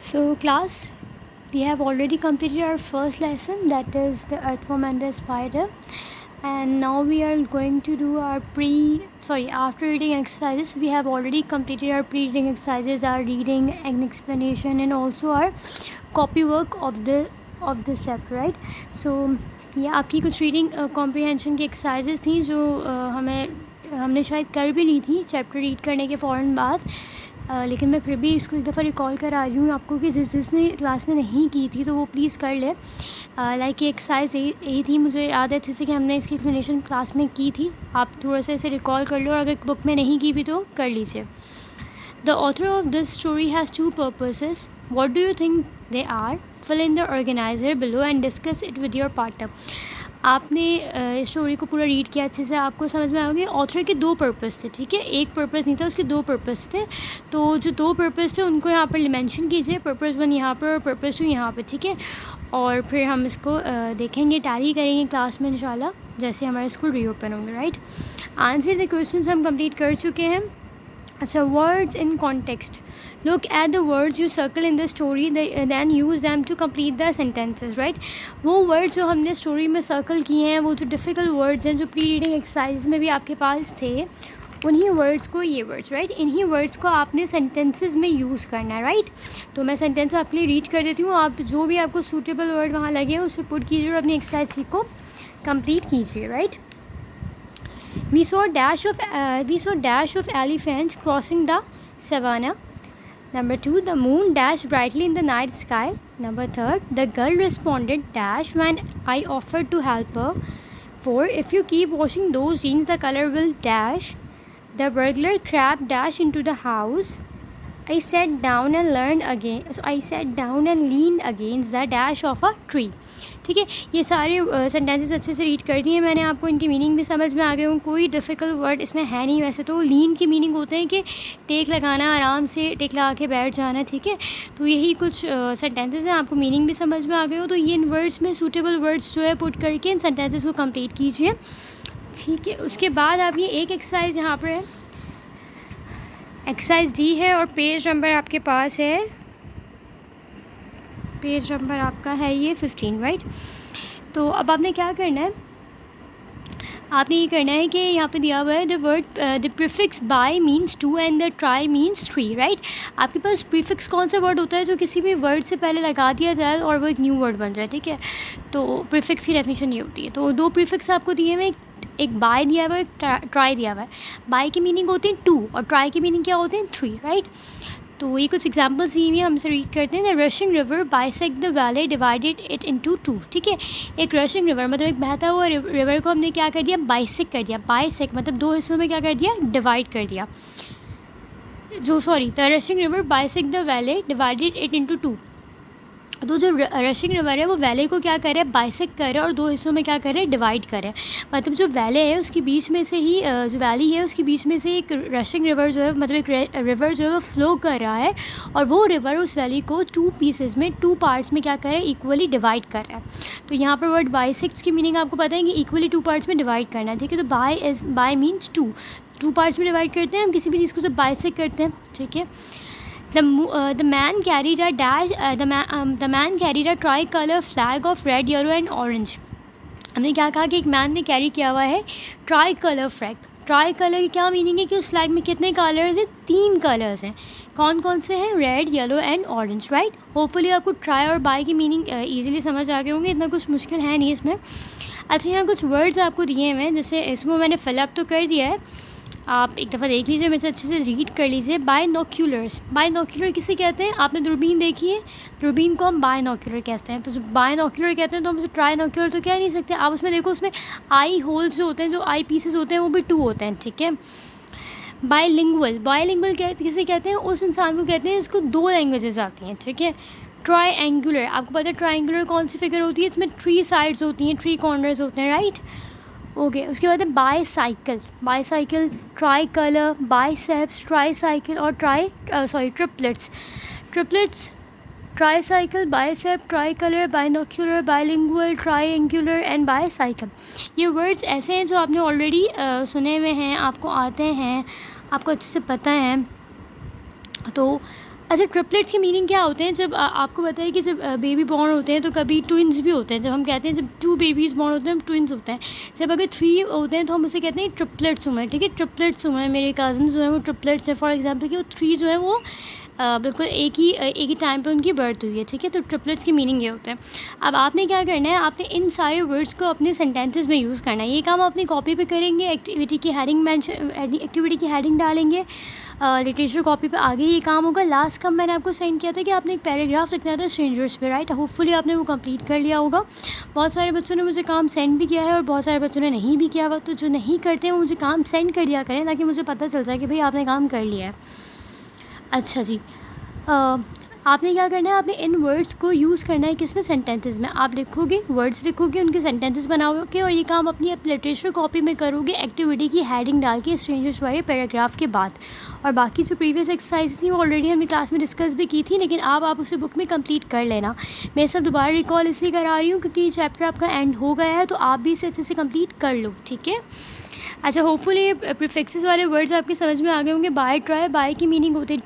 So class, we have already completed our first lesson, that is the earthworm and the spider, and now we are going to do our after reading exercises. We have already completed our pre-reading exercises, our reading and explanation, and also our copy work of this chapter, right? So ये आपकी कुछ reading comprehension की exercises थी जो हमने शायद कर भी नहीं थी चैप्टर रीड करने के फ़ौरन बाद, लेकिन मैं फिर भी इसको एक दफ़ा रिकॉल करा रही हूँ आपको कि जिसने क्लास में नहीं की थी तो वो प्लीज़ कर ले। लाइक ये एक्सरसाइज यही थी, मुझे याद है अच्छे से कि हमने इसकी एक्सप्लेनेशन क्लास में की थी। आप थोड़ा सा इसे रिकॉल कर लो और अगर बुक में नहीं की भी तो कर लीजिए। The author of this story has 2 purposes. What do you think they are? Fill in the organiser below and discuss it with your partner. आपने स्टोरी को पूरा रीड किया अच्छे से, आपको समझ में आएगा ऑथर के 2 पर्पस थे, ठीक है, एक पर्पस नहीं था, उसके 2 पर्पस थे। तो जो 2 पर्पस थे उनको यहाँ पर मेंशन कीजिए, पर्पस 1 यहाँ पर और पर्पस 2 यहाँ पर, ठीक है। और फिर हम इसको देखेंगे, टैली करेंगे क्लास में इंशाल्लाह जैसे हमारे स्कूल रीओपन होंगे, राइट। आंसर द क्वेश्चन हम कंप्लीट कर चुके हैं। अच्छा, words in context. Look at the words you circle in the story, then use them to complete the sentences, right? वो words जो हमने स्टोरी में सर्कल किए हैं, वो जो डिफ़िकल्ट वर्ड्स हैं जो प्री रीडिंग एक्सरसाइज में भी आपके पास थे, उन्हीं वर्ड्स को, ये वर्ड्स, राइट, इन्हीं वर्ड्स को आपने सेंटेंसेस में यूज़ करना है, राइट। तो मैं सेंटेंस आपके लिए रीड कर देती हूँ, आप जो भी आपको सूटेबल वर्ड वहाँ लगे उसे पुट कीजिए और अपनी एक्सरसाइज को कंप्लीट कीजिए, right. We saw dash of elephants crossing the savannah. Number 2, the moon dashed brightly in the night sky. Number 3, the girl responded dash when I offered to help her. 4, if you keep washing those jeans, the color will dash. The burglar crab dashed into the house. I sat down and leaned against the dash of a tree. ठीक है, ये सारे sentences अच्छे से read कर दिए मैंने, आपको इनकी मीनिंग भी समझ में आ गए हों, कोई डिफ़िकल्ट वर्ड इसमें है नहीं। वैसे तो लीन की मीनिंग होते हैं कि टेक लगाना, आराम से टेक लगा के बैठ जाना, ठीक है। तो यही कुछ सेंटेंसेस हैं, आपको मीनिंग भी समझ में आ गए हो तो ये इन वर्ड्स में सूटेबल वर्ड्स जो है पुट करके इन सेंटेंसेस को कंप्लीट कीजिए, ठीक है। उसके बाद आप ये एक एक्सरसाइज यहाँ पर है, एक्सरसाइज डी है और पेज नंबर आपके पास है, पेज नंबर आपका है ये 15, राइट। तो अब आपने क्या करना है, आपने ये करना है कि यहाँ पे दिया हुआ है the prefix bye means 2 and the try means 3, right. आपके पास प्रीफिक्स कौन सा वर्ड होता है जो किसी भी वर्ड से पहले लगा दिया जाए और वो एक न्यू वर्ड बन जाए, ठीक है। तो प्रीफिक्स की डेफिनेशन ये होती है। तो 2 प्रीफिक्स आपको दिए हुए, एक बाय दिया हुआ है, एक ट्राई दिया हुआ है। बाय की मीनिंग होती है 2 और ट्राई की मीनिंग क्या होती है 3, राइट। तो ये कुछ एग्जाम्पल्स दी हुई हमसे रीड करते हैं। The rushing river bisect the valley divided it into 2, ठीक है। एक रशिंग रिवर मतलब एक बहता हुआ रिवर को हमने क्या कर दिया, बाइसेक्ट कर दिया। बाइसेक्ट मतलब 2 हिस्सों में क्या कर दिया, डिवाइड कर दिया। The rushing river bisect the valley divided it into 2। तो जो रशिंग रिवर है वो वैले को क्या कर रहा है, बाइसेक्ट कर रहा है और 2 हिस्सों में क्या कर रहा है, डिवाइड कर रहा है। मतलब जो वैले है उसके बीच में से ही जो वैली है उसके बीच में से एक रशिंग रिवर जो है, मतलब एक रिवर जो है वो फ्लो कर रहा है और वो रिवर उस वैली को 2 पीसेस में, 2 पार्ट्स में क्या कर रहा है, इक्वली डिवाइड कर रहा है। तो यहाँ पर वर्ड बाइसेक्ट की मीनिंग आपको पता है कि इक्वली 2 पार्ट्स में डिवाइड करना है, ठीक है। तो बाय मीन्स 2 पार्ट्स में डिवाइड करते हैं हम किसी भी चीज़ को, जब बाइसेक्ट करते हैं, ठीक है। The man carried a tricolor flag of red, yellow and orange. हमने क्या कहा कि एक मैन ने कैरी किया हुआ है try colour flag. Try colour की क्या मीनिंग है कि उस फ्लैग में कितने कलर्स हैं, 3 कलर्स हैं। कौन कौन से हैं, red, yellow and orange, right. Hopefully आपको ट्राई और बाय की मीनिंग ईजिली समझ आ गए होंगे, इतना कुछ मुश्किल है नहीं इसमें। अच्छा, यहाँ कुछ वर्ड्स आपको दिए हुए हैं, जैसे इसमें मैंने फिलअप तो कर दिया है, आप एक दफ़ा देख लीजिए, मेरे से अच्छे से रीड कर लीजिए। बायनोक्यूलर्स, बायनोक्यूलर किसे कहते हैं, आपने दूरबीन देखी है, दूरबीन को हम बायनोक्यूलर कहते हैं। तो जो बायनोक्यूलर कहते हैं तो हम उसे ट्राइनोक्यूलर तो कह नहीं सकते। आप उसमें देखो, उसमें आई होल्स जो होते हैं, जो आई पीसेस होते हैं वो भी 2 होते हैं, ठीक है। बायलिंगुअल किसे कहते हैं, उस इंसान को कहते हैं इसको 2 लैंग्वेजेस आती हैं, ठीक है। ट्राइएंगुलर, आपको पता है ट्राइएंगुलर कौन सी फिगर होती है, इसमें 3 साइड्स होती हैं, 3 कॉर्नर्स होते हैं, राइट। ओके, उसके बाद है bicycle, tricolour, biceps, tricycle और triplets, tricycle, bicep, tricolour, binocular, bilingual, triangular and bicycle. ये वर्ड्स ऐसे हैं जो आपने ऑलरेडी सुने हुए हैं, आपको आते हैं, आपको अच्छे से पता है। तो अच्छा, ट्रिपलेट्स के मीनिंग क्या होते हैं? जब आपको पता है कि जब बेबी बॉर्न होते हैं तो कभी ट्विन्स भी होते हैं। जब हम कहते हैं जब 2 बेबीज़ बॉर्न होते हैं, ट्विन्स होते हैं। जब अगर 3 होते हैं तो हम उसे कहते हैं ट्रिपलेट्स हुए हैं, ठीक है? ट्रिपलेट्स हुए हैं, मेरे कज़िन्स जो हैं वो ट्रिपलेट्स हैं। फॉर एग्ज़ाम्पल कि वो 3 जो हैं वो बिल्कुल एक ही टाइम पे उनकी बर्थ हुई है, ठीक है? तो ट्रिपलेट्स के मीनिंग ये होते हैं। अब आपने क्या करना है, आपने इन सारे वर्ड्स को अपने सेंटेंसेस में यूज़ करना है। ये काम अपनी कॉपी पे करेंगे, एक्टिविटी की हेडिंग डालेंगे, लिटरेचर कॉपी पे आगे ये काम होगा। लास्ट काम मैंने आपको सेंड किया था कि आपने एक पैराग्राफ लिखना था स्ट्रेंजर्स पे, राइट? होपफुली आपने वो कंप्लीट कर लिया होगा। बहुत सारे बच्चों ने मुझे काम सेंड भी किया है और बहुत सारे बच्चों ने नहीं भी किया हुआ। तो जो नहीं करते हैं वो मुझे काम सेंड कर दिया करें, ताकि मुझे पता चल जाए कि भाई आपने काम कर लिया है। अच्छा जी, आपने क्या करना है, आपने इन वर्ड्स को यूज़ करना है किसमें, सेंटेंसेस में। आप लिखोगे, वर्ड्स लिखोगे, उनके सेंटेंसेस बनाओगे और ये काम अपनी आप लिटरेचर कॉपी में करोगे एक्टिविटी की हेडिंग डाल के स्ट्रेंजर्स वाले पैराग्राफ के बाद। और बाकी जो प्रीवियस एक्सरसाइज थी वो ऑलरेडी हमने क्लास में डिस्कस भी की थी, लेकिन आप उसे बुक में कंप्लीट कर लेना। मैं सब दोबारा रिकॉल इसलिए करा रही हूँ क्योंकि ये चैप्टर आपका एंड हो गया है, तो आप भी इसे अच्छे से कंप्लीट कर लो, ठीक है? अच्छा, होपफुली प्रीफिक्सेस वाले वर्ड्स आपके समझ में आ गए होंगे। बाय ट्राई, बाय की मीनिंग होती है